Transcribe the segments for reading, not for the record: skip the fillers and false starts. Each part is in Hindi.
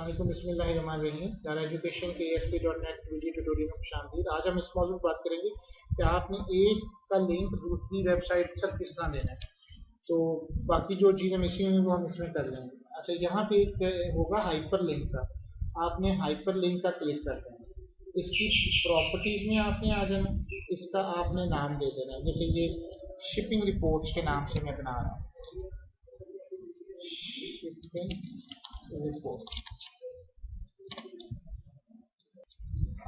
अस्सलाम वालेकुम, बिस्मिल्लाहिर्रहमानिर्रहीम। दारा एजुकेशन के ASP.NET वीडियो ट्यूटोरियल में खुशामदीद। आज हम इस मौजूद पर बात करेंगे कि आपने एक का लिंक दूसरी वेबसाइट तक किस तरह देना है। तो बाकी जो चीज़ें मिसिंग होंगी वो हम इसमें कर लेंगे। अच्छा, यहाँ पे एक होगा हाइपर लिंक का। आपने हाइपर लिंक का क्लिक करना है। इसकी प्रॉपर्टीज में आपने आ जाना, इसका आपने नाम दे देना है। जैसे ये शिपिंग रिपोर्ट्स के नाम से मैं बना रहा हूँ, शिपिंग रिपोर्ट।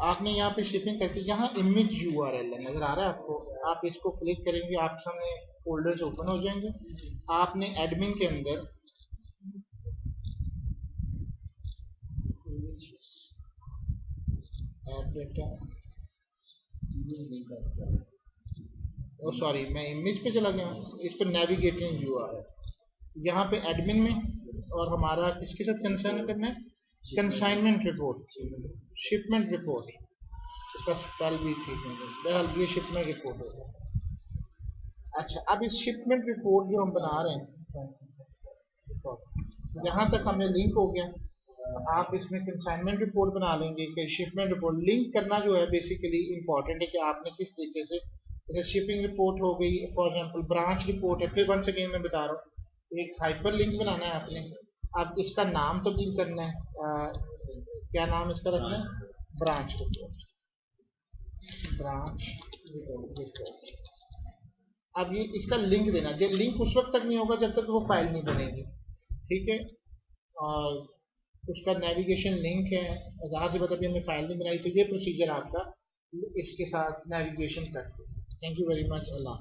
आपने यहाँ पे शिपिंग करके यहाँ इमेज URL है, नजर आ रहा है आपको। आप इसको क्लिक करेंगे, आप सामने फोल्डर्स ओपन हो जाएंगे। आपने एडमिन के अंदर सॉरी, मैं इमेज पे चला गया। इस पर नेविगेटिंग URL, यहाँ पे एडमिन में, और हमारा किसके साथ कंसर्न करना है, कंसाइनमेंट रिपोर्ट, शिपमेंट रिपोर्ट। इसका स्पेल भी ठीक है, बहरहाल ये शिपमेंट रिपोर्ट होगा। अच्छा, अब इस शिपमेंट रिपोर्ट जो हम बना रहे हैं, यहाँ तक हमने लिंक हो गया। आप इसमें कंसाइनमेंट रिपोर्ट बना लेंगे कि शिपमेंट रिपोर्ट लिंक करना जो है बेसिकली इंपॉर्टेंट है कि आपने किस तरीके से, जैसे शिपिंग रिपोर्ट हो गई फॉर एग्जांपल, ब्रांच रिपोर्ट है। फिर वंस अगेन मैं बता रहा हूँ, एक हाइपर लिंक बनाना है आपने। अब इसका नाम तब्दील करना है, क्या नाम इसका रखना है, ब्रांच रिपोर्ट, ब्रांच रिपोर्ट। अब ये इसका लिंक देना, जो लिंक उस वक्त तक नहीं होगा जब तक वो फाइल नहीं बनेगी, ठीक है। और उसका नेविगेशन लिंक है, ज़ाहिर सी बात है, अभी हमने फाइल नहीं बनाई, तो ये प्रोसीजर आपका इसके साथ नेविगेशन करते हैं। Thank you very much. Allah.